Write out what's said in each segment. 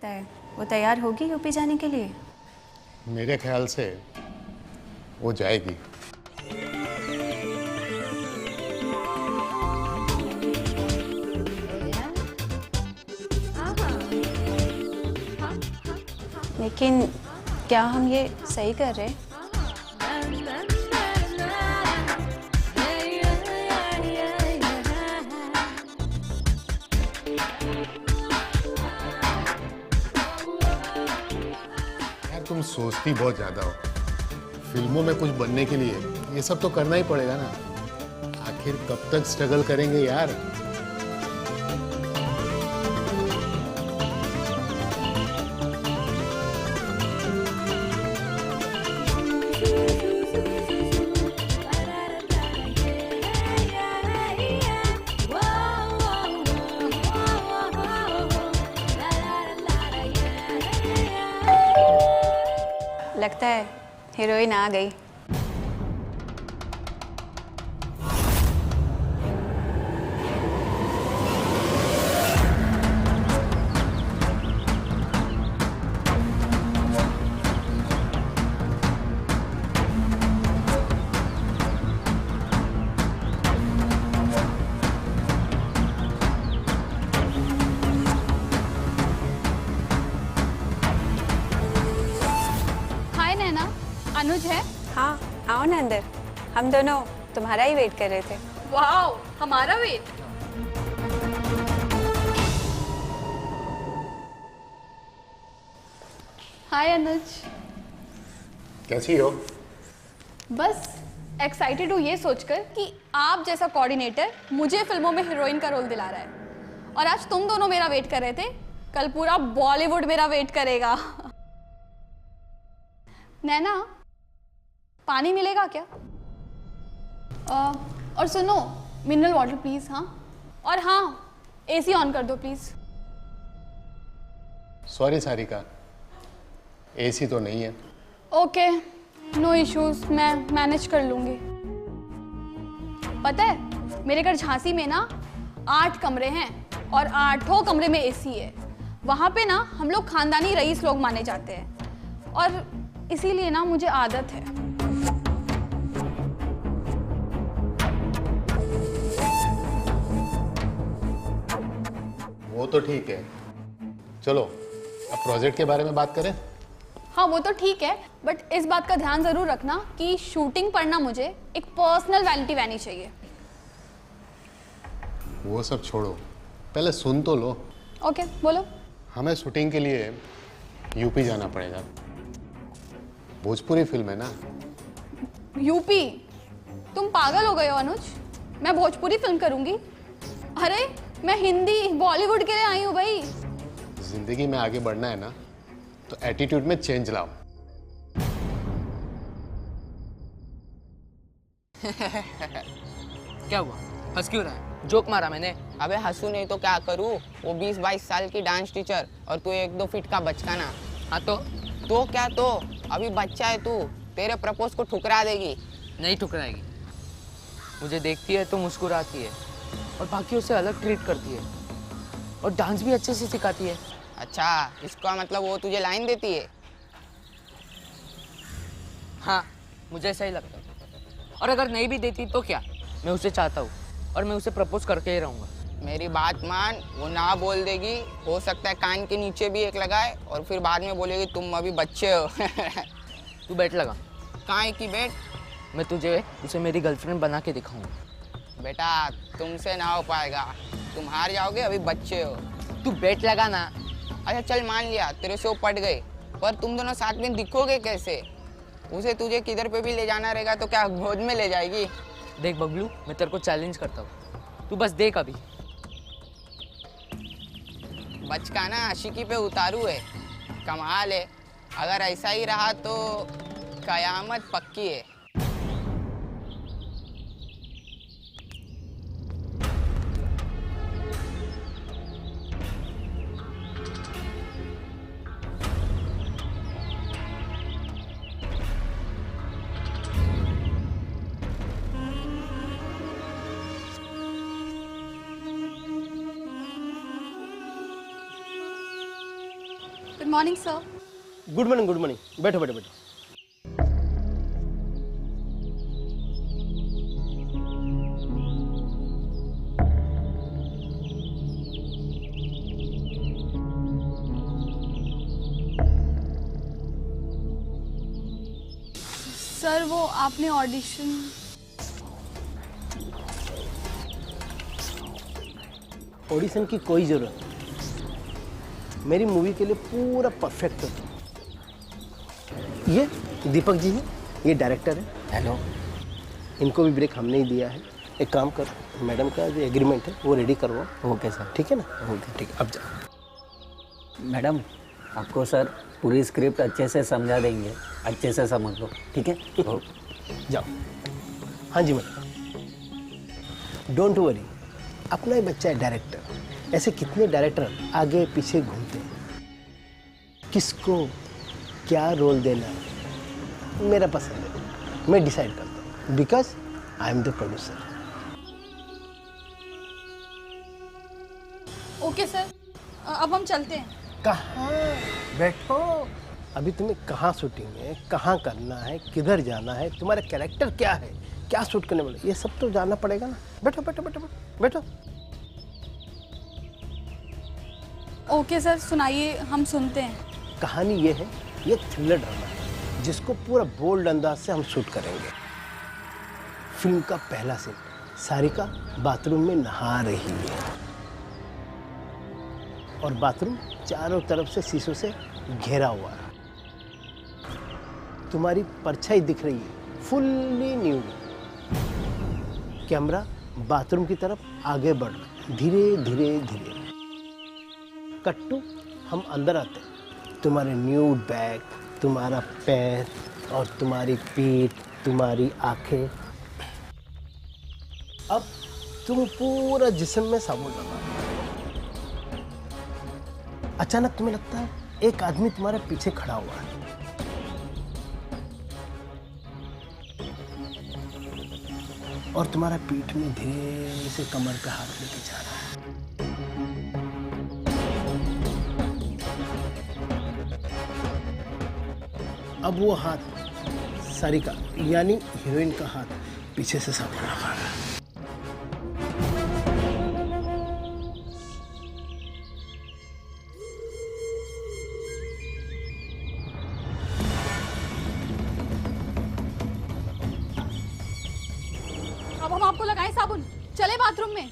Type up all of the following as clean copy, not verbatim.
लगता है वो तैयार होगी यूपी जाने के लिए? मेरे ख्याल से वो जाएगी। लेकिन क्या हम ये सही कर रहे हैं? यार तुम सोचती बहुत ज्यादा हो। फिल्मों में कुछ बनने के लिए ये सब तो करना ही पड़ेगा ना। आखिर कब तक स्ट्रगल करेंगे यार। लगता है हीरोइन आ गई। हाय नैना, अनुज है? हाँ आओ ना अंदर, हम दोनों तुम्हारा ही वेट कर रहे थे। वाओ, हमारा वेट। हाय अनुज। कैसी हो? बस एक्साइटेड हूँ ये सोचकर कि आप जैसा कोऑर्डिनेटर मुझे फिल्मों में हीरोइन का रोल दिला रहा है। और आज तुम दोनों मेरा वेट कर रहे थे, कल पूरा बॉलीवुड मेरा वेट करेगा। नैना, पानी मिलेगा क्या? और सुनो, मिनरल वाटर प्लीज। हाँ, और हाँ, एसी ऑन कर दो प्लीज। सॉरी सारिका, एसी तो नहीं है। ओके, नो इश्यूज, मैं मैनेज कर लूंगी। पता है मेरे घर झांसी में ना 8 कमरे हैं और 8 कमरे में एसी है। वहाँ पे ना हम लोग खानदानी रईस लोग माने जाते हैं और इसीलिए ना मुझे आदत है। वो तो ठीक है, चलो अब प्रोजेक्ट के बारे में बात करें। हाँ वो तो ठीक है, बट इस बात का ध्यान जरूर रखना कि शूटिंग पर ना मुझे एक पर्सनल वैनिटी वैनी चाहिए। वो सब छोड़ो, पहले सुन तो लो। ओके, बोलो। हमें शूटिंग के लिए यूपी जाना पड़ेगा। भोजपुरी फिल्म है ना। यूपी? तुम पागल हो गए हो अनुज, मैं भोजपुरी फिल्म करूंगी? अरे मैं हिंदी बॉलीवुड के लिए आई हूँ भाई। जिंदगी में आगे बढ़ना है ना, तो एटीट्यूड में चेंज लाओ। क्या हुआ? हंस क्यों रहा है? जोक मारा मैंने। अबे हंसू नहीं तो क्या करूँ? वो 20-22 साल की डांस टीचर और तू 1-2 फीट का बचकाना। हाँ तो क्या तो? अभी बच्चा है तू, तेरे प्रपोज को ठुकरा देगी। नहीं ठुकराएगी। मुझे देखती है तो मुस्कुराती है और बाकियों से अलग ट्रीट करती है और डांस भी अच्छे से सिखाती है। अच्छा, इसका मतलब वो तुझे लाइन देती है? हाँ, मुझे ऐसा ही लगता है। और अगर नहीं भी देती तो क्या, मैं उसे चाहता हूँ और मैं उसे प्रपोज करके ही रहूँगा। मेरी बात मान, वो ना बोल देगी। हो सकता है कान के नीचे भी एक लगाए और फिर बाद में बोलेगी तुम अभी बच्चे हो। तू बैठ लगा। काहे की बेट? मैं तुझे उसे मेरी गर्लफ्रेंड बना के दिखाऊंगा। बेटा तुमसे ना हो पाएगा, तुम हार जाओगे, अभी बच्चे हो। तू बैठ लगा ना। अच्छा चल मान लिया तेरे से वो पट गए, पर तुम दोनों साथ में दिखोगे कैसे? उसे तुझे किधर पे भी ले जाना रहेगा तो क्या गोद में ले जाएगी? देख बबलू, मैं तेरे को चैलेंज करता हूँ, तू बस देख अभी। बचकाना आशिकी पे उतारू है, कमाल है। अगर ऐसा ही रहा तो कयामत पक्की है। Good morning sir. Good morning, good morning. बैठो बैठो बैठो। सर वो आपने ऑडिशन ऑडिशन की कोई ज़रूरत नहीं। मेरी मूवी के लिए पूरा परफेक्ट हो तुम। ये दीपक जी हैं, ये डायरेक्टर है। हेलो। इनको भी ब्रेक हमने ही दिया है। एक काम कर, मैडम का जो एग्रीमेंट है वो रेडी करवाओ। Okay sir. ठीक है ना? ओके। ठीक है, अब जा। मैडम आपको सर पूरी स्क्रिप्ट अच्छे से समझा देंगे, अच्छे से समझ लो, ठीक है? जाओ। हाँ जी मैडम, डोंट वरी, अपना ही बच्चा है डायरेक्टर। ऐसे कितने डायरेक्टर आगे पीछे घूमते हैं। किसको क्या रोल देना है मेरा पसंद है, मैं डिसाइड करता हूँ, because I am the producer. Okay sir, अब हम चलते हैं। कहाँ? बैठो। अभी तुम्हें कहाँ शूटिंग है, कहाँ करना है, किधर जाना है, तुम्हारा कैरेक्टर क्या है, क्या शूट करने वाले, ये सब तो जानना पड़ेगा ना। बैठो बैठो बैठो बैठो। ओके सर, सुनाइए, हम सुनते हैं। कहानी ये है, ये थ्रिलर ड्रामा है जिसको पूरा बोल्ड अंदाज से हम शूट करेंगे। फिल्म का पहला सीन, सारिका बाथरूम में नहा रही है और बाथरूम चारों तरफ से शीशों से घेरा हुआ है। तुम्हारी परछाई दिख रही है, फुल्ली न्यूड। कैमरा बाथरूम की तरफ आगे बढ़ रहा है, धीरे धीरे धीरे। कट्टू, हम अंदर आते हैं। तुम्हारे न्यूड बैक, तुम्हारा पैर और तुम्हारी पीठ, तुम्हारी आंखें। अब तुम पूरा जिस्म में साबुन लगा। अचानक तुम्हें लगता है एक आदमी तुम्हारे पीछे खड़ा हुआ है। और तुम्हारा पीठ में धीरे से कमर पे हाथ लेके जा रहा है। अब वो हाथ सारिका यानी हीरोइन का हाथ पीछे से साबुन लगा रहा है। अब हम आपको लगाएं साबुन, चले बाथरूम में।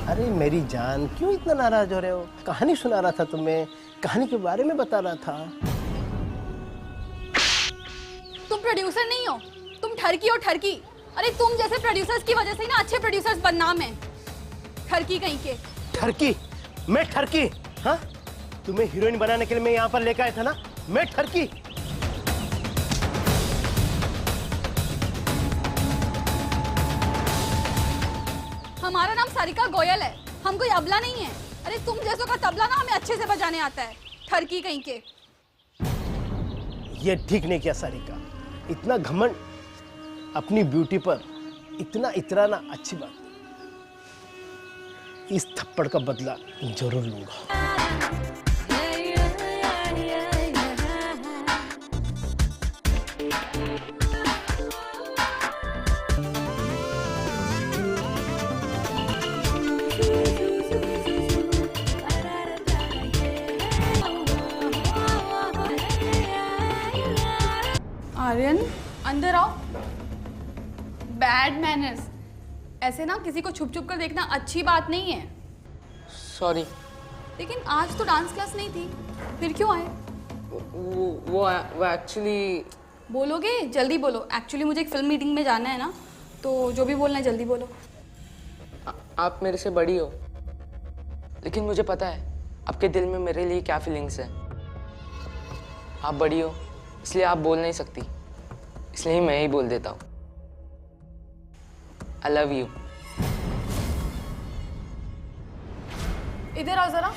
अरे मेरी जान, क्यों इतना नाराज हो रहे हो? कहानी सुना रहा था तुम्हें, कहानी के बारे में बता रहा था। तुम प्रोड्यूसर नहीं हो, तुम ठरकी हो, ठरकी। अरे तुम जैसे प्रोड्यूसर्स की वजह से ही ना अच्छे प्रोड्यूसर्स बदनाम हैं। ठरकी कहीं के। ठरकी? मैं ठरकी? हाँ, तुम्हें हीरोइन बनाने के लिए मैं यहाँ पर लेकर आया था ना, मैं ठरकी? हमारा नाम सारिका गोयल है, हम कोई अबला नहीं है। अरे तुम जैसों का तबला ना हमें अच्छे से बजाने आता है, ठरकी कहीं के। ये ठीक नहीं किया सारिका, इतना घमंड अपनी ब्यूटी पर, इतना इतराना अच्छी बात नहीं। इस थप्पड़ का बदला जरूर लूंगा। आर्यन, अंदर आओ। बैड मैनर्स, ऐसे ना किसी को छुप छुप कर देखना अच्छी बात नहीं है। सॉरी। लेकिन आज तो डांस क्लास नहीं थी, फिर क्यों आए? वो एक्चुअली। बोलोगे? जल्दी बोलो। एक्चुअली मुझे एक फिल्म मीटिंग में जाना है ना, तो जो भी बोलना है जल्दी बोलो। आप मेरे से बड़ी हो, लेकिन मुझे पता है आपके दिल में मेरे लिए क्या फीलिंग्स है। आप बड़ी हो इसलिए आप बोल नहीं सकती, इसलिए मैं ही बोल देता हूँ। I love you. इधर आओ जरा।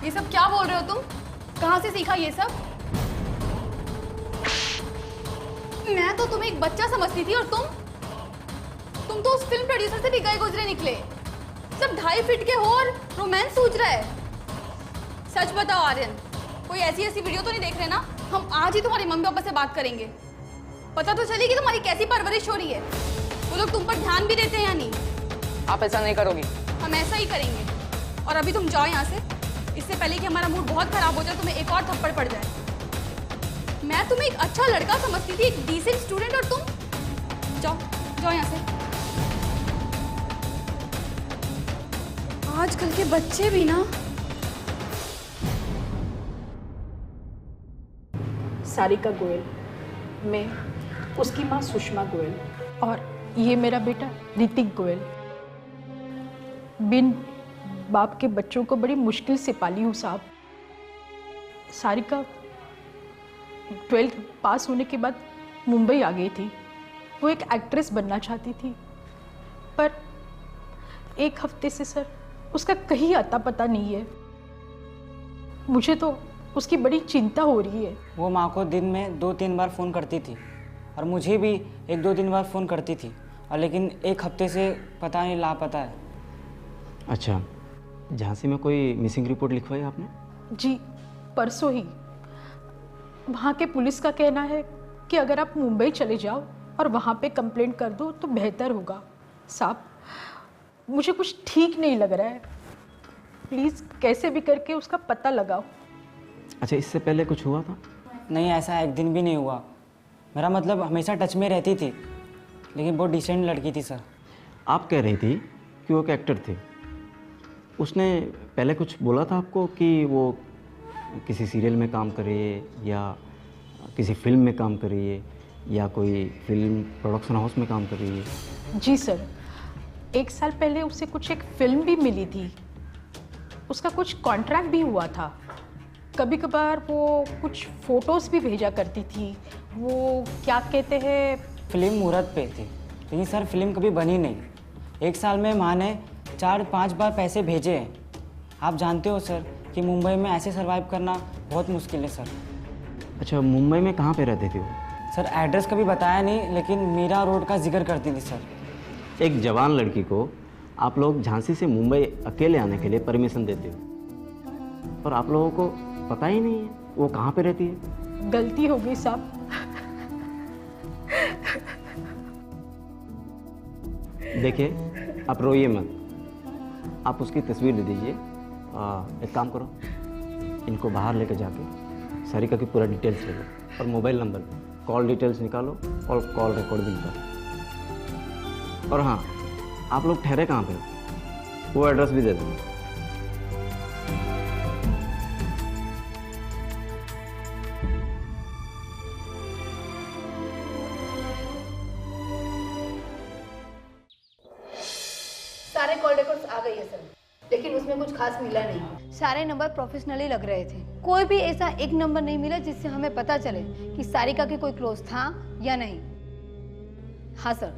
ये सब क्या बोल रहे हो तुम? कहाँ से सीखा ये सब? मैं तो तुम्हें एक बच्चा समझती थी और तुम तो उस फिल्म प्रोड्यूसर से भी गए गुजरे निकले। सब 2.5 फीट के हो और रोमांस सूझ रहा है। सच बताओ आर्यन, कोई ऐसी ऐसी वीडियो तो नहीं देख रहे ना? हम आज ही तुम्हारे मम्मी पापा से बात करेंगे, पता तो चलेगी तुम्हारी कैसी परवरिश हो रही है। वो लोग तुम पर ध्यान भी देते हैं या नहीं? आप ऐसा नहीं करोगी। हम ऐसा ही करेंगे। और अभी तुम जाओ यहाँ से, इससे पहले कि हमारा मूड बहुत खराब हो जाए, तुम्हें एक और थप्पड़ पड़ जाए। मैं तुम्हें एक अच्छा लड़का समझती थी, एक डिसेंट स्टूडेंट, और तुम जाओ जाओ यहाँ से। आजकल के बच्चे भी ना। सारिका गोयल, मैं उसकी माँ सुषमा गोयल, और ये मेरा बेटा ऋतिक गोयल। बिन बाप के बच्चों को बड़ी मुश्किल से पाली हूँ साहब। सारिका 12th पास होने के बाद मुंबई आ गई थी। वो एक एक्ट्रेस बनना चाहती थी, पर एक हफ्ते से सर उसका कहीं अता पता नहीं है। मुझे तो उसकी बड़ी चिंता हो रही है। वो माँ को दिन में 2-3 बार फ़ोन करती थी, और मुझे भी 1-2 बार फ़ोन करती थी, और लेकिन एक हफ्ते से पता नहीं लापता है। अच्छा, झांसी में कोई मिसिंग रिपोर्ट लिखवाई आपने? जी, परसों ही। वहाँ के पुलिस का कहना है कि अगर आप मुंबई चले जाओ और वहाँ पे कंप्लेंट कर दो तो बेहतर होगा। साहब, मुझे कुछ ठीक नहीं लग रहा है। प्लीज़ कैसे भी करके उसका पता लगाओ। अच्छा, इससे पहले कुछ हुआ था? नहीं, ऐसा एक दिन भी नहीं हुआ। मेरा मतलब हमेशा टच में रहती थी, लेकिन बहुत डिसेंट लड़की थी सर। आप कह रही थी कि वो एक एक्टर थे। उसने पहले कुछ बोला था आपको कि वो किसी सीरियल में काम करे या किसी फिल्म में काम करे या कोई फिल्म प्रोडक्शन हाउस में काम कर रही है? जी सर, 1 साल पहले उसे कुछ एक फिल्म भी मिली थी। उसका कुछ कॉन्ट्रैक्ट भी हुआ था। कभी कभार वो कुछ फ़ोटोज़ भी भेजा करती थी। वो क्या कहते हैं, फिल्म मुहूर्त पे थी, लेकिन सर फिल्म कभी बनी नहीं। 1 साल में माँ ने 4-5 बार पैसे भेजे हैं। आप जानते हो सर कि मुंबई में ऐसे सर्वाइव करना बहुत मुश्किल है सर। अच्छा, मुंबई में कहाँ पे रहते थे वो? सर एड्रेस कभी बताया नहीं, लेकिन मीरा रोड का जिक्र करती थी सर। एक जवान लड़की को आप लोग झांसी से मुंबई अकेले आने के लिए परमिशन देते हो, और आप लोगों को पता ही नहीं है वो कहाँ पे रहती है। गलती हो गई साहब। देखिए, आप रोइए मत। आप उसकी तस्वीर दे दीजिए। एक काम करो, इनको बाहर लेके जाके सारिका की पूरा डिटेल्स ले लो, और मोबाइल नंबर कॉल डिटेल्स निकालो और कॉल रिकॉर्ड भी निकालो। और हाँ, आप लोग ठहरे कहाँ पे, वो एड्रेस भी दे देंगे। सारे कॉल रिकॉर्ड्स आ गई है सर, लेकिन उसमें कुछ खास मिला नहीं। सारे नंबर प्रोफेशनली लग रहे थे। कोई भी ऐसा एक नंबर नहीं मिला जिससे हमें पता चले कि सारिका के कोई क्लोज था या नहीं। हाँ सर,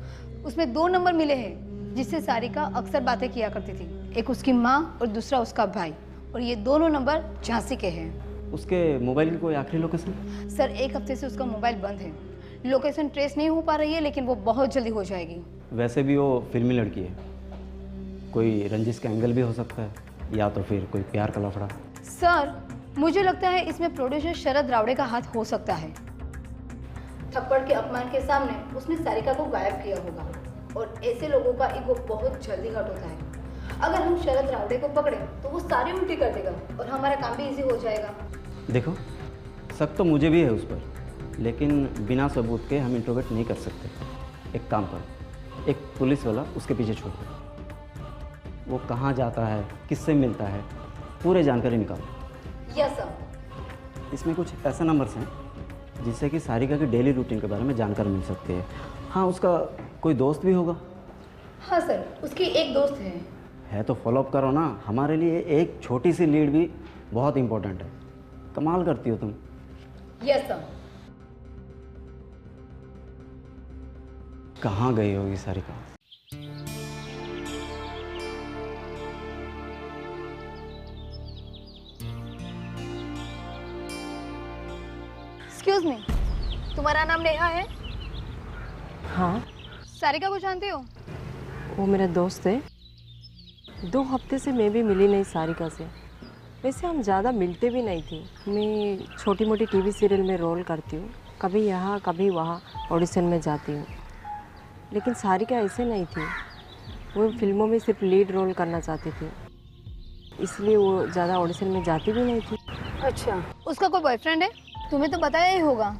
उसमें 2 नंबर मिले हैं जिससे सारिका अक्सर बातें किया करती थी। एक उसकी माँ और दूसरा उसका भाई, और ये दोनों नंबर झांसी के हैं। उसके मोबाइल की कोई आखिरी लोकेशन? सर 1 हफ्ते से उसका मोबाइल बंद है। लोकेशन ट्रेस नहीं हो पा रही है, लेकिन वो बहुत जल्दी हो जाएगी। वैसे भी वो फिल्मी लड़की है, कोई रंजिश का एंगल भी हो सकता है, या तो फिर कोई प्यार का लफड़ा। सर, मुझे लगता है इसमें प्रोड्यूसर शरद रावड़े का हाथ हो सकता है। थप्पड़ के अपमान के सामने उसने सारिका को गायब किया होगा, और ऐसे लोगों का ईगो बहुत जल्दी हर्ट होता है। अगर हम शरद रावड़े को पकड़े तो वो सारी उल्टी कर देगा और हमारा काम भी इजी हो जाएगा। देखो, शक तो मुझे भी है उस पर, लेकिन बिना सबूत के हम इंट्रोगेट नहीं कर सकते। एक काम करो, एक पुलिस वाला उसके पीछे छोड़ दो। वो कहाँ जाता है, किससे मिलता है, पूरे जानकारी निकालो। Yes sir. इसमें कुछ ऐसे नंबर्स हैं जिससे कि सारिका की डेली रूटीन के बारे में जानकारी मिल सकती है। हाँ, उसका कोई दोस्त भी होगा। हाँ सर, उसकी एक दोस्त है तो फॉलोअप करो ना। हमारे लिए एक छोटी सी लीड भी बहुत इंपॉर्टेंट है। कमाल करती हो तुम। Yes sir. कहाँ गई होगी सारिका? एक्सक्यूज मी, तुम्हारा नाम नेहा है? हाँ। सारिका को जानते हो? वो मेरा दोस्त है। 2 हफ्ते से मैं भी मिली नहीं सारिका से। वैसे हम ज़्यादा मिलते भी नहीं थे। मैं छोटी मोटी टीवी सीरियल में रोल करती हूँ, कभी यहाँ कभी वहाँ ऑडिशन में जाती हूँ। लेकिन सारिका ऐसे नहीं थी, वो फिल्मों में सिर्फ लीड रोल करना चाहती थी, इसलिए वो ज़्यादा ऑडिशन में जाती भी नहीं थी। अच्छा, उसका कोई बॉयफ्रेंड है? तुम्हें तो बताया ही होगा।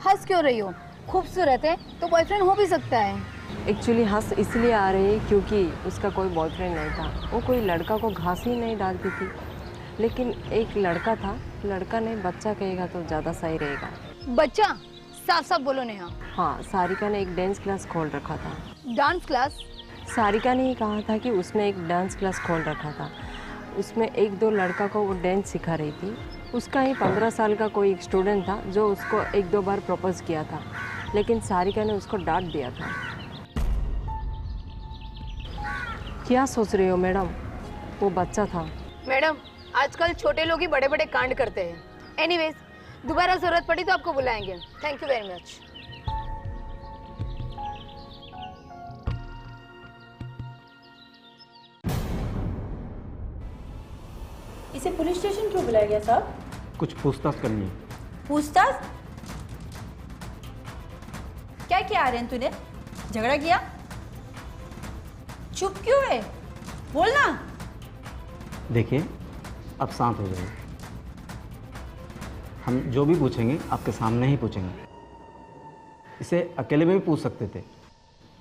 हंस क्यों रही हो? खूबसूरत है तो बॉयफ्रेंड हो भी सकता है। एक्चुअली हंस इसलिए आ रही है क्योंकि उसका कोई बॉयफ्रेंड नहीं था। वो कोई लड़का को घास ही नहीं डालती थी, लेकिन एक लड़का था। लड़का ने बच्चा कहेगा तो ज़्यादा सही रहेगा। बच्चा? साफ साफ बोलो नेहा। हाँ, सारिका ने एक डांस क्लास खोल रखा था। Dance class? सारिका ने ही कहा था कि उसने एक डांस क्लास खोल रखा था। उसमें एक दो लड़का को वो डांस सिखा रही थी। उसका ही 15 साल का कोई एक स्टूडेंट था जो उसको एक दो बार प्रपोज किया था, लेकिन सारिका ने उसको डांट दिया था। क्या सोच रही हो मैडम? वो बच्चा था। मैडम, आजकल छोटे लोग ही बड़े बड़े कांड करते हैं। एनीवेज, दोबारा जरूरत पड़ी तो आपको बुलाएंगे। Thank you very much. इसे पुलिस स्टेशन क्यों बुलाया गया साहब? कुछ पूछताछ करनी है। पूछताछ? क्या किया आर्यन तूने? झगड़ा किया? चुप क्यों है? बोलना। देखिए, अब शांत हो जाइए। हम जो भी पूछेंगे आपके सामने ही पूछेंगे। इसे अकेले में भी पूछ सकते थे,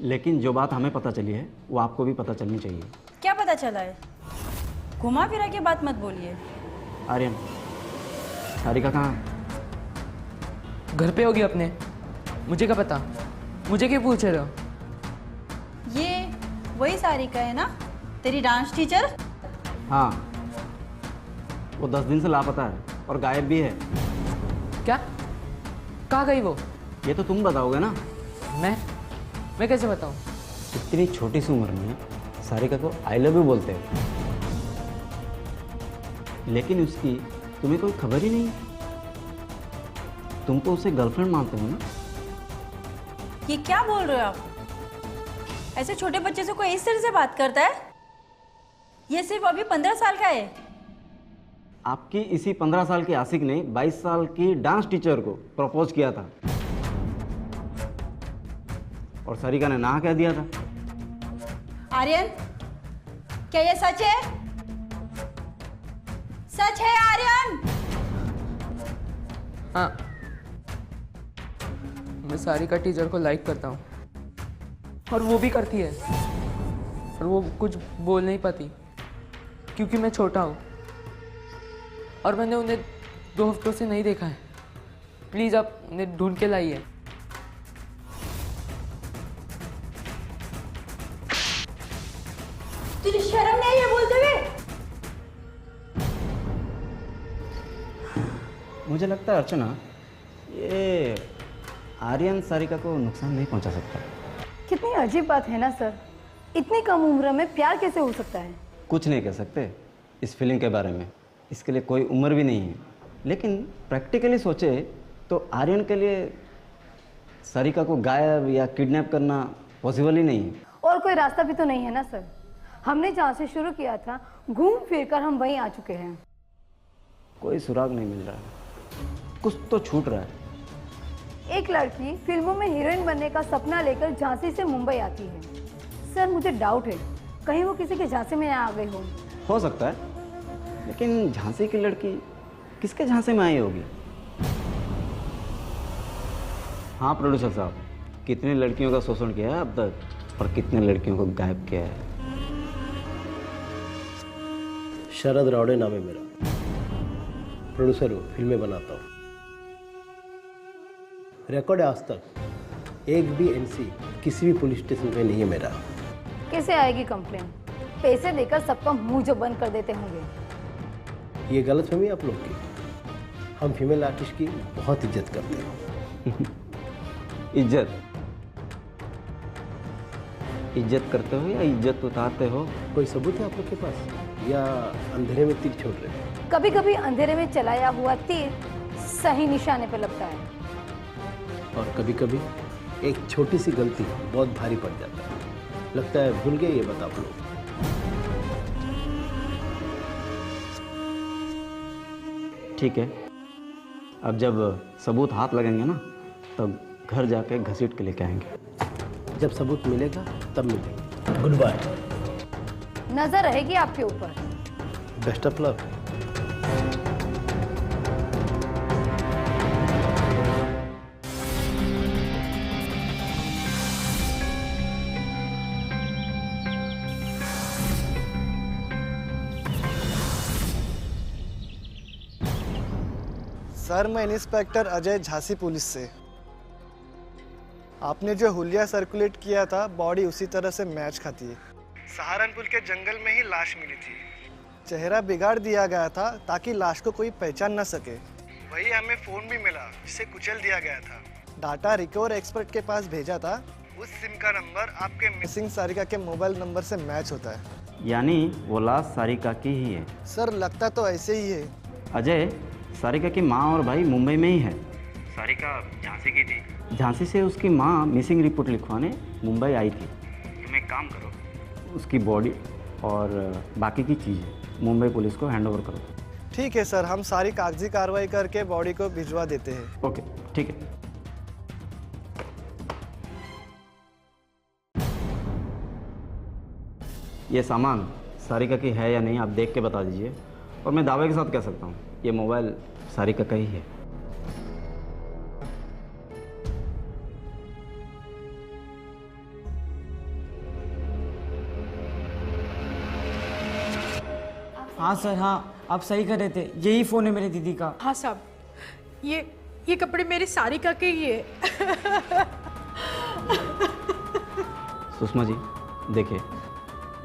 लेकिन जो बात हमें पता चली है वो आपको भी पता चलनी चाहिए। क्या पता चला है? घुमा फिरा के बात मत बोलिए। आर्यन, सारिका कहाँ? घर पे होगी अपने। मुझे क्या पता? मुझे क्यों पूछ रहे हो? ये वही सारिका है ना, तेरी डांस टीचर? हाँ, वो 10 दिन से लापता है और गायब भी है। क्या? कहाँ गई वो? ये तो तुम बताओगे ना। मैं कैसे बताऊँ? इतनी छोटी सी उम्र में सारिका को आई लव यू बोलते हो, लेकिन उसकी तुम्हें कोई खबर ही नहीं। तुम तो उसे गर्लफ्रेंड मानते हो ना? ये क्या बोल रहे हो आप? ऐसे छोटे बच्चे से कोई इस तरह से बात करता है? ये सिर्फ अभी 15 साल का है। आपकी इसी 15 साल की आशिक ने 22 साल की डांस टीचर को प्रपोज किया था और सारिका ने ना कह दिया था। आर्यन, क्या ये सच है? सच है आर्यन? हाँ, मैं सारिका टीचर को लाइक करता हूँ और वो भी करती है, और वो कुछ बोल नहीं पाती क्योंकि मैं छोटा हूँ और मैंने उन्हें 2 हफ्तों से नहीं देखा है। प्लीज़ आप उन्हें ढूंढ के लाइए। तुझे शर्म नहीं है बोलते हुए? मुझे लगता है अर्चना, ये आर्यन सारिका को नुकसान नहीं पहुंचा सकता। कितनी अजीब बात है ना सर, इतनी कम उम्र में प्यार कैसे हो सकता है? कुछ नहीं कह सकते इस फीलिंग के बारे में, इसके लिए कोई उम्र भी नहीं है। लेकिन प्रैक्टिकली सोचे तो आर्यन के लिए सारिका को गायब या किडनैप करना पॉसिबल ही नहीं है। और कोई रास्ता भी तो नहीं है ना सर। हमने जहाँ से शुरू किया था घूम फिर कर हम वहीं आ चुके हैं। कोई सुराग नहीं मिल रहा है, कुछ तो छूट रहा है। एक लड़की फिल्मों में हीरोइन बनने का सपना लेकर झांसी से मुंबई आती है। सर मुझे डाउट है, कहीं वो किसी के झांसे में आ गई हो सकता है, लेकिन झांसी की लड़की किसके झांसे में आई होगी? हाँ प्रोड्यूसर साहब, कितने लड़कियों का शोषण किया है अब तक और कितने लड़कियों को गायब किया है? शरद रावड़े नाम है मेरा, प्रोड्यूसर हूँ, फिल्में बनाता हूँ। रिकॉर्ड है आज तक एक भी एनसी किसी भी पुलिस स्टेशन पे नहीं है मेरा। कैसे आएगी कंप्लेन? पैसे देकर सबका मुंह जो बंद कर देते होंगे। ये गलतफहमी आप लोग की। हम फीमेल आर्टिस्ट की बहुत इज्जत करते हैं। इज्जत करते हो या इज्जत उतारते हो? कोई सबूत है आप लोग के पास या अंधेरे में तीर छोड़ रहे हो? कभी कभी अंधेरे में चलाया हुआ तीर सही निशाने पर लगता है और कभी कभी एक छोटी सी गलती बहुत भारी पड़ जाता है। लगता है भूल गए ये बात आप लोग। ठीक है, अब जब सबूत हाथ लगेंगे ना तब घर जाके घसीट के लेके आएंगे। जब सबूत मिलेगा तब मिलेंगे। Good bye. नजर रहेगी आपके ऊपर। Best of luck. सर, मैं इंस्पेक्टर अजय, झांसी पुलिस से। आपने जो हुलिया सर्कुलेट किया था, बॉडी उसी तरह से मैच खाती है। सहारनपुर के जंगल में ही लाश मिली थी। चेहरा बिगाड़ दिया गया था ताकि लाश को कोई पहचान न सके। वही हमें फोन भी मिला जिसे कुचल दिया गया था। डाटा रिकवर एक्सपर्ट के पास भेजा था। उस सिम का नंबर आपके मिसिंग सारिका के मोबाइल नंबर से मैच होता है। यानी वो लाश सारिका की ही है? सर, लगता तो ऐसे ही है। अजय, सारिका की माँ और भाई मुंबई में ही है। सारिका झांसी की थी। झांसी से उसकी माँ मिसिंग रिपोर्ट लिखवाने मुंबई आई थी। तुम एक काम करो, उसकी बॉडी और बाकी की चीज़ें मुंबई पुलिस को हैंड ओवर करो। ठीक है सर, हम सारी कागजी कार्रवाई करके बॉडी को भिजवा देते हैं। ओके, ठीक है। ये सामान सारिका की है या नहीं आप देख के बता दीजिए, और मैं दावे के साथ कह सकता हूँ ये मोबाइल सारिका का ही है। हाँ सर, हाँ आप सही कर रहे थे, यही फ़ोन है मेरी दीदी का। हाँ साहब, ये कपड़े मेरे सारिका के ही है। सुषमा जी देखिए,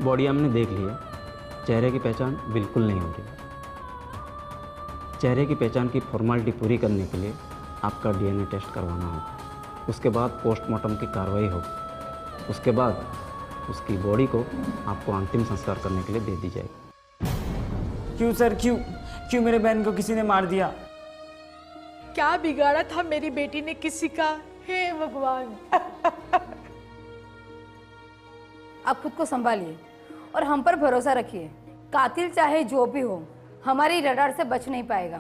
बॉडी हमने देख ली है, चेहरे की पहचान बिल्कुल नहीं हो रही। चेहरे की पहचान की फॉर्मेलिटी पूरी करने के लिए आपका डीएनए टेस्ट करवाना होगा। उसके बाद पोस्टमार्टम की कार्रवाई होगी। उसके बाद उसकी बॉडी को आपको अंतिम संस्कार करने के लिए दे दी जाएगी। क्यों सर, क्यों मेरे बहन को किसी ने मार दिया? क्या बिगाड़ा था मेरी बेटी ने किसी का, हे भगवान। आप खुद को संभालिए और हम पर भरोसा रखिए। कातिल चाहे जो भी हो, हमारी रडार से बच नहीं पाएगा।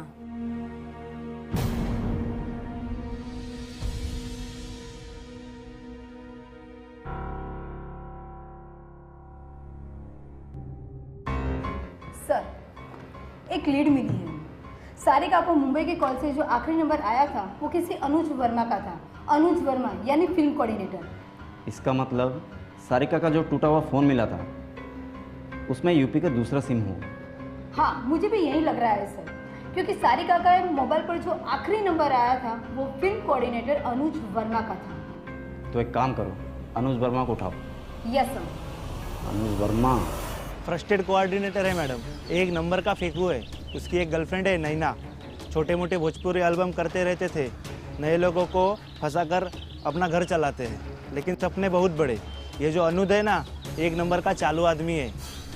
सर, एक लीड मिली है। सारिका को मुंबई के कॉल से जो आखिरी नंबर आया था वो किसी अनुज वर्मा का था। अनुज वर्मा यानी फिल्म कोऑर्डिनेटर। इसका मतलब सारिका का जो टूटा हुआ फ़ोन मिला था उसमें यूपी का दूसरा सिम हो। हाँ, मुझे भी यही लग रहा है सर, क्योंकि सारिका का मोबाइल पर जो आखिरी नंबर आया था वो फिल्म कोऑर्डिनेटर अनुज वर्मा का था। तो एक काम करो, अनुज वर्मा को उठाओ। Yes sir. Anuj Verma frustrated coordinator है मैडम, एक नंबर का फेंकू है। उसकी एक गर्लफ्रेंड है नैना। छोटे मोटे भोजपुरी एल्बम करते रहते थे, नए लोगों को फंसाकर अपना घर चलाते हैं, लेकिन सपने बहुत बड़े। ये जो अनुज है ना, एक नंबर का चालू आदमी है।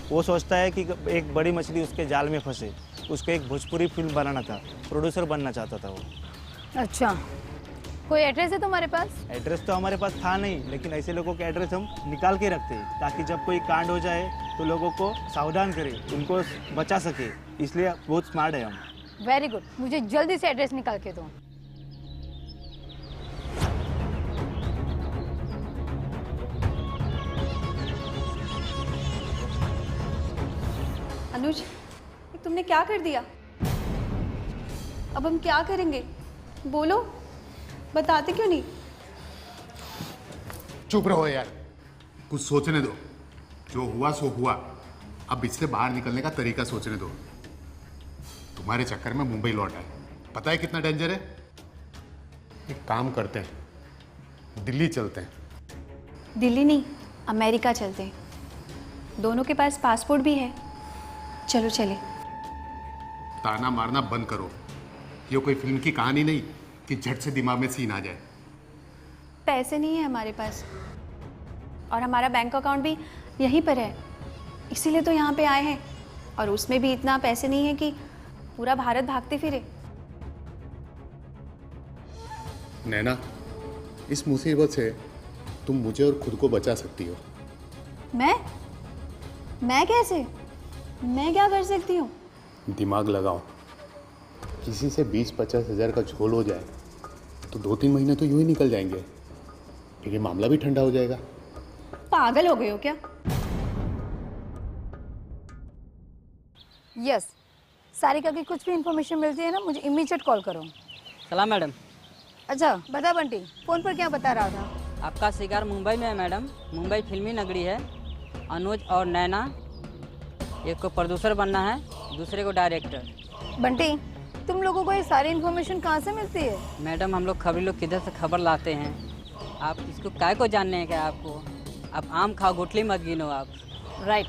वो सोचता है कि एक बड़ी मछली उसके जाल में फंसे। उसको एक भोजपुरी फिल्म बनाना था, प्रोड्यूसर बनना चाहता था वो। अच्छा, कोई एड्रेस है तुम्हारे पास? एड्रेस तो हमारे पास था नहीं, लेकिन ऐसे लोगों के एड्रेस हम निकाल के रखते हैं ताकि जब कोई कांड हो जाए तो लोगों को सावधान करें, उनको बचा सके। इसलिए बहुत स्मार्ट है हम। वेरी गुड, मुझे जल्दी से एड्रेस निकाल के दो। अनुज, तुमने क्या कर दिया? अब हम क्या करेंगे? बोलो, बताते क्यों नहीं? चुप रहो यार, कुछ सोचने दो। जो हुआ सो हुआ, अब इससे बाहर निकलने का तरीका सोचने दो। तुम्हारे चक्कर में मुंबई लौट आए, पता है कितना डेंजर है। एक काम करते हैं, दिल्ली चलते हैं। दिल्ली नहीं, अमेरिका चलते हैं। दोनों के पास पासपोर्ट भी है। चलो चले। ताना मारना बंद करो। ये कोई फिल्म की कहानी नहीं कि झट से दिमाग में सीन आ जाए। पैसे नहीं है हमारे पास, और हमारा बैंक अकाउंट भी यहीं पर है, इसीलिए तो यहाँ पे आए हैं। और उसमें भी इतना पैसे नहीं है कि पूरा भारत भागते फिरे। नैना, इस मुसीबत से तुम मुझे और खुद को बचा सकती हो। मैं कैसे? मैं क्या कर सकती हूँ? दिमाग लगाओ। किसी से 20-50 हज़ार का झोल हो जाए तो 2-3 महीने तो यूं ही निकल जाएंगे, फिर ये मामला भी ठंडा हो जाएगा। पागल हो गए हो क्या? यस, सारिका की कुछ भी इंफॉर्मेशन मिलती है ना, मुझे इमीडिएट कॉल करो। सलाम मैडम। अच्छा बता बंटी, फोन पर क्या बता रहा था? आपका शिकार मुंबई में है मैडम। मुंबई फिल्मी नगरी है। अनुज और नैना, एक को प्रोड्यूसर बनना है, दूसरे को डायरेक्टर। बंटी, तुम लोगों को ये सारी इन्फॉर्मेशन कहाँ से मिलती है? मैडम हम लोग खबरी लोग किधर से खबर लाते हैं। आप इसको काय को जानने हैं क्या आपको? आप आम खाओ, गुठली मत गिनो आप। राइट।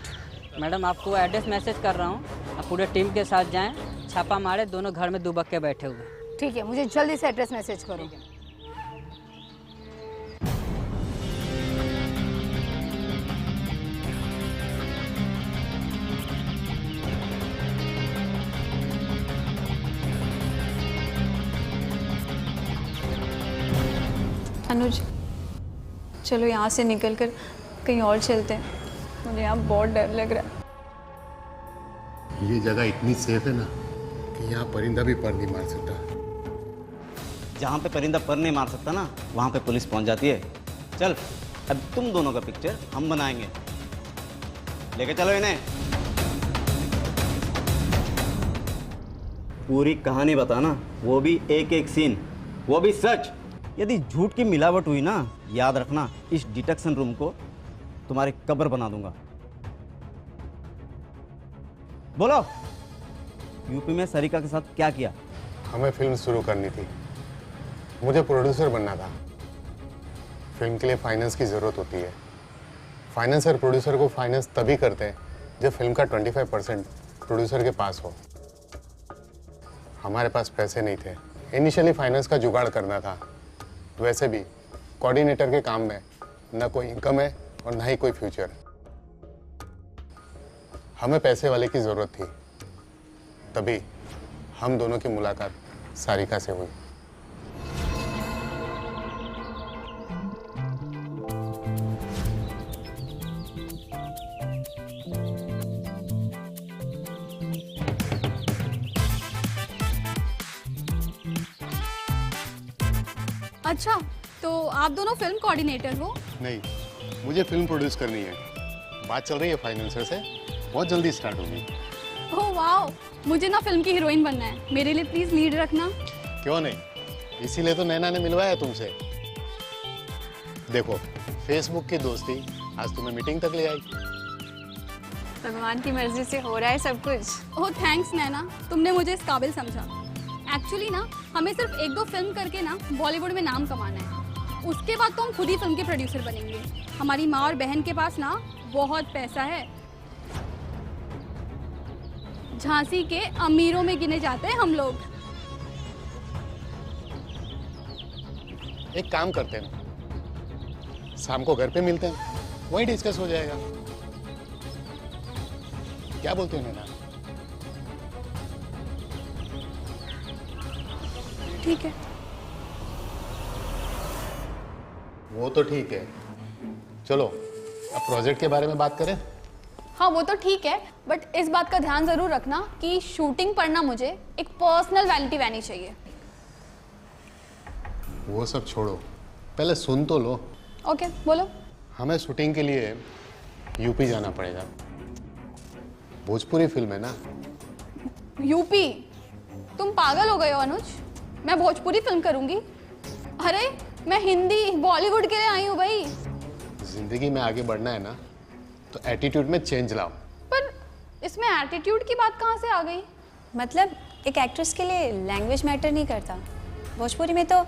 मैडम आपको एड्रेस मैसेज कर रहा हूँ, आप पूरे टीम के साथ जाएं, छापा मारे, दोनों घर में दुबक के बैठे हुए। ठीक है, मुझे जल्दी से एड्रेस मैसेज करो। अनुज, चलो यहाँ से निकलकर कहीं और चलते हैं, मुझे यहाँ बहुत डर लग रहा है। ये जगह इतनी सेफ है ना कि यहाँ परिंदा भी पर नहीं मार सकता। जहाँ पे परिंदा पर नहीं मार सकता ना, वहाँ पे पुलिस पहुँच जाती है। चल, अब तुम दोनों का पिक्चर हम बनाएंगे, लेके चलो इन्हें। पूरी कहानी बताना, वो भी एक एक सीन, वो भी सच। यदि झूठ की मिलावट हुई ना, याद रखना, इस डिटेक्शन रूम को तुम्हारी कब्र बना दूंगा। बोलो, यूपी में सरिका के साथ क्या किया? हमें फिल्म शुरू करनी थी, मुझे प्रोड्यूसर बनना था। फिल्म के लिए फाइनेंस की ज़रूरत होती है। फाइनेंसर प्रोड्यूसर को फाइनेंस तभी करते हैं जब फिल्म का 25% प्रोड्यूसर के पास हो। हमारे पास पैसे नहीं थे, इनिशियली फाइनेंस का जुगाड़ करना था। वैसे भी कोऑर्डिनेटर के काम में ना कोई इनकम है और ना ही कोई फ्यूचर। हमें पैसे वाले की ज़रूरत थी, तभी हम दोनों की मुलाकात सारिका से हुई। अच्छा, तो आप दोनों फिल्म कोऑर्डिनेटर हो? नहीं, मुझे फिल्म प्रोड्यूस करनी है। बात चल रही है फाइनेंसर से, बहुत जल्दी स्टार्ट होगी। ओह वाओ, मुझे ना फिल्म की हीरोइन बनना है, मेरे लिए प्लीज लीड रखना। क्यों नहीं, इसीलिए तो नैना ने मिलवाया तुमसे। देखो, फेसबुक की दोस्ती आज तुम्हें मीटिंग तक ले आई। भगवान की मर्जी से हो रहा है सब कुछ। ओह थैंक्स नैना, तुमने मुझे इस काबिल समझा। एक्चुअली ना हमें सिर्फ 1-2 फिल्म करके ना बॉलीवुड में नाम कमाना है, उसके बाद तो हम खुद ही फिल्म के प्रोड्यूसर बनेंगे। हमारी माँ और बहन के पास ना बहुत पैसा है, झांसी के अमीरों में गिने जाते हैं हम लोग। एक काम करते हैं, शाम को घर पे मिलते हैं, वहीं डिस्कस हो जाएगा। क्या बोलते हो नैना? ठीक है। वो तो ठीक है, चलो अब प्रोजेक्ट के बारे में बात करें। हाँ वो तो ठीक है, बट इस बात का ध्यान जरूर रखना कि शूटिंग पर ना मुझे एक पर्सनल वैनिटी रहनी चाहिए। वो सब छोड़ो, पहले सुन तो लो। ओके बोलो। हमें शूटिंग के लिए यूपी जाना पड़ेगा। भोजपुरी फिल्म है ना। यूपी? तुम पागल हो गए हो अनुज, मैं भोजपुरी फिल्म करूंगी? अरे मैं हिंदी बॉलीवुड के लिए आई हूँ भाई। जिंदगी में आगे बढ़ना है ना, तो एटीट्यूड में चेंज लाओ। पर इसमें एटीट्यूड की बात कहाँ से आ गई? मतलब एक एक्ट्रेस के लिए लैंग्वेज मैटर नहीं करता। भोजपुरी में तो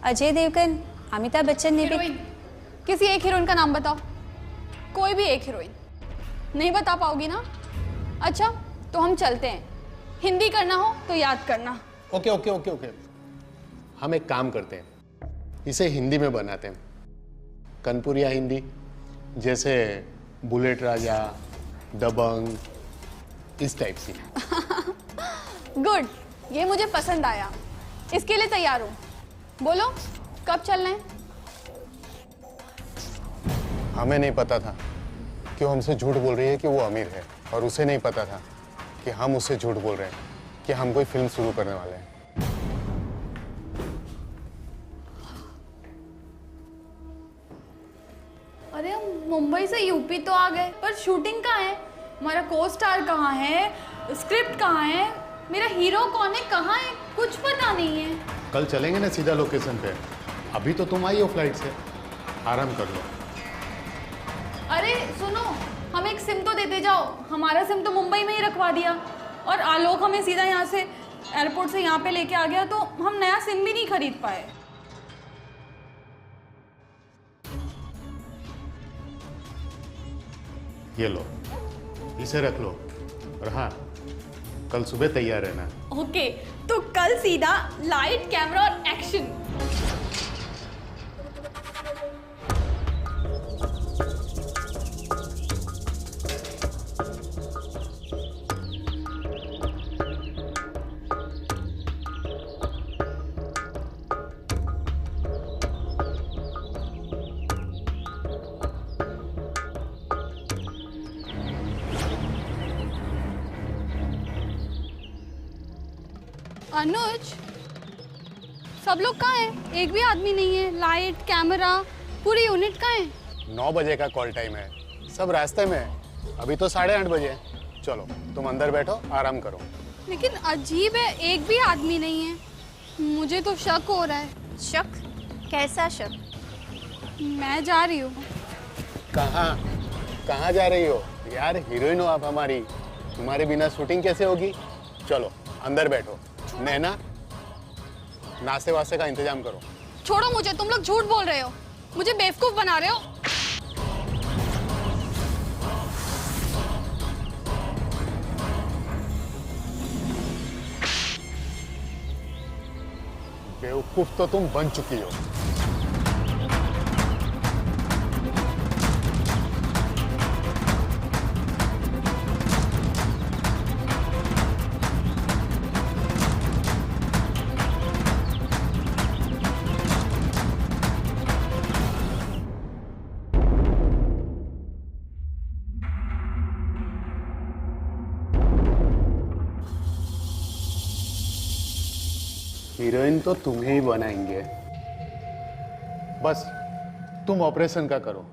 अजय देवगन, अमिताभ बच्चन ने भी। किसी एक हीरोइन का नाम बताओ, कोई भी एक हीरोइन। नहीं बता पाओगी ना? अच्छा तो हम चलते हैं, हिंदी करना हो तो याद करना। ओके ओके ओके ओके, हम एक काम करते हैं, इसे हिंदी में बनाते हैं, कनपुरिया हिंदी, जैसे बुलेट राजा, दबंग, इस टाइप से। गुड, ये मुझे पसंद आया, इसके लिए तैयार हूँ। बोलो कब चलना है? हमें नहीं पता था कि वो हमसे झूठ बोल रही है कि वो अमीर है, और उसे नहीं पता था कि हम उससे झूठ बोल रहे हैं कि हम कोई फिल्म शुरू करने वाले हैं। अरे हम मुंबई से यूपी तो आ गए, पर शूटिंग कहाँ है? हमारा को स्टार कहाँ है? स्क्रिप्ट कहाँ है? मेरा हीरो कौन है, कहाँ है? कुछ पता नहीं है। कल चलेंगे ना सीधा लोकेशन पे। अभी तो तुम आई हो फ्लाइट से, आराम कर लो। अरे सुनो, हम एक सिम तो देते जाओ। हमारा सिम तो मुंबई में ही रखवा दिया, और आलोक हमें सीधा यहाँ से एयरपोर्ट से यहाँ पे लेके आ गया, तो हम नया सिम भी नहीं खरीद पाए। ये लो, इसे रख लो। और हाँ, कल सुबह तैयार रहना। ओके, तो कल सीधा लाइट, कैमरा और एक्शन। अनुज, सब लोग कहाँ हैं? एक भी आदमी नहीं है। लाइट, कैमरा, पूरी यूनिट कहाँ है? 9 बजे का कॉल टाइम है, सब रास्ते में है। अभी तो 8:30 बजे। चलो तुम अंदर बैठो, आराम करो। लेकिन अजीब है, एक भी आदमी नहीं है। मुझे तो शक हो रहा है। शक? कैसा शक? मैं जा रही हूँ। कहाँ जा रही हो यार? हीरोइन हो आप हमारी, तुम्हारे बिना शूटिंग कैसे होगी? चलो अंदर बैठो। नैना, नाश्ते वास्ते का इंतजाम करो। छोड़ो मुझे, तुम लोग झूठ बोल रहे हो, मुझे बेवकूफ बना रहे हो। बेवकूफ तो तुम बन चुकी हो। हीरोइन तो तुम्हें ही बनाएंगे, बस तुम ऑपरेशन का करो।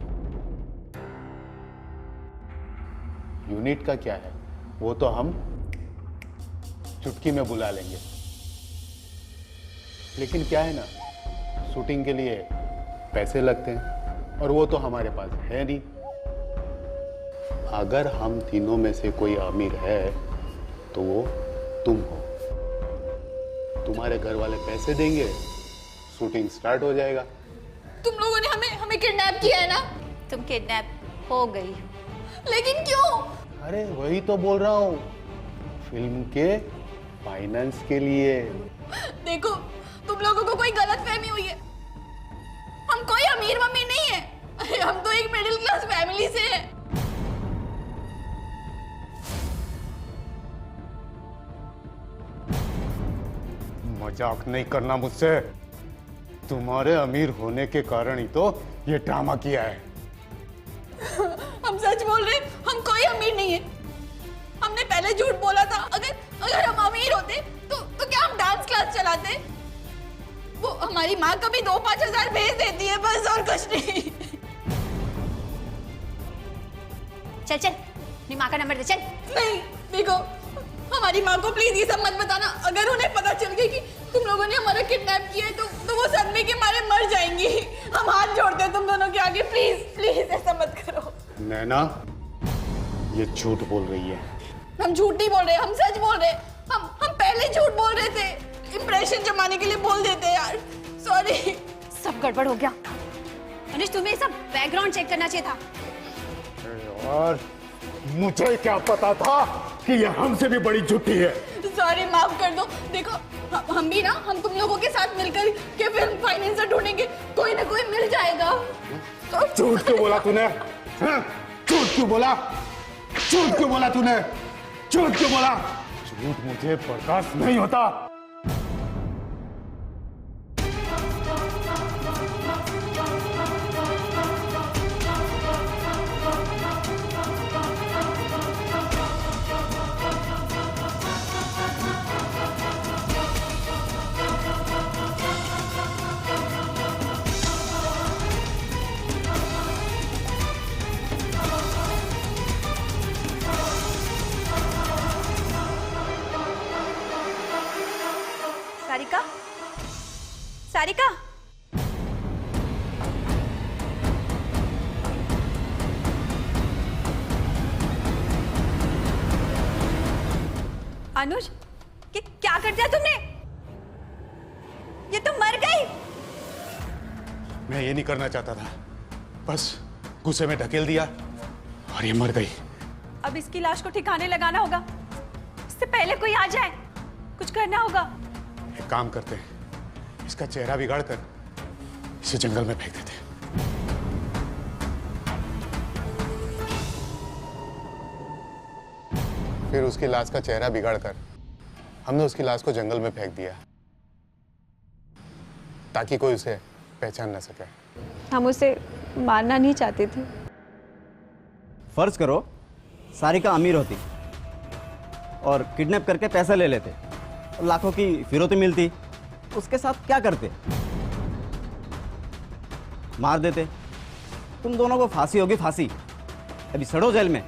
यूनिट का क्या है, वो तो हम चुटकी में बुला लेंगे। लेकिन क्या है ना, शूटिंग के लिए पैसे लगते हैं, और वो तो हमारे पास है नहीं। अगर हम तीनों में से कोई अमीर है तो वो तुम हो। तुम्हारे घर वाले पैसे देंगे, शूटिंग स्टार्ट हो जाएगा। तुम लोगों ने हमें किडनैप किया है ना? तुम किडनैप हो गई। लेकिन क्यों? अरे वही तो बोल रहा हूँ, फिल्म के फाइनेंस के लिए। देखो, तुम लोगों को कोई गलतफहमी हुई है। हम कोई अमीर ममीर नहीं है। अरे हम तो एक मिडिल क्लास फैमिली से हैं। मजाक नहीं करना मुझसे। तुम्हारे अमीर होने के कारण ही तो ये ड्रामा किया है। हम सच बोल रहे, हम कोई अमीर नहीं है। हमने पहले झूठ बोला था। अगर हम अमीर होते तो क्या हम डांस क्लास चलाते? वो हमारी माँ कभी 2-5 हजार भेज देती है, बस, और कुछ नहीं। चल अपनी माँ का नंबर दे, चल। नहीं, देखो, हमारी माँ को प्लीज ये सब मत बताना। अगर उन्हें पता चल गया कि तुम लोगों ने हमारा किडनैप किया है तो वो सदमे के मारे मर जाएंगी। हम हाथ जोड़ते हैं तुम दोनों के आगे, प्लीज प्लीज ऐसा मत करो। नैना, ये झूठ बोल रही है। हम झूठ नहीं बोल रहे, हम सच बोल रहे। हम पहले झूठ बोल रहे थे, इंप्रेशन जमाने के लिए बोल देते यार। सॉरी। सब गड़बड़ हो गया। अनुज, तुम्हें सब बैकग्राउंड चेक करना चाहिए था। और मुझे क्या पता था कि ये हमसे भी बड़ी झूठी है। सॉरी, माफ कर दो। देखो, हम भी ना, हम तुम लोगों के साथ मिलकर के फिल्म फाइनेंसर ढूंढेंगे, कोई ना कोई मिल जाएगा। झूठ क्यों बोला तूने? झूठ क्यों बोला? झूठ क्यों बोला तूने? झूठ क्यों बोला? झूठ मुझे बर्दाश्त नहीं होता। सारिका, अनुज, क्या कर दिया तुमने? ये तो मर गई। मैं ये नहीं करना चाहता था, बस गुस्से में ढकेल दिया और ये मर गई। अब इसकी लाश को ठिकाने लगाना होगा, इससे पहले कोई आ जाए। कुछ करना होगा। एक काम करते हैं, इसका चेहरा बिगाड़ कर इसे जंगल में फेंक देते हैं। फिर उसकी लाश का चेहरा बिगाड़कर हमने उसकी लाश को जंगल में फेंक दिया ताकि कोई उसे पहचान ना सके। हम उसे मारना नहीं चाहते थे। फर्ज करो सारिका अमीर होती और किडनैप करके पैसा ले लेते, लाखों की फिरौती मिलती, उसके साथ क्या करते? मार देते। तुम दोनों को फांसी होगी, फांसी। अभी सड़ो जेल में।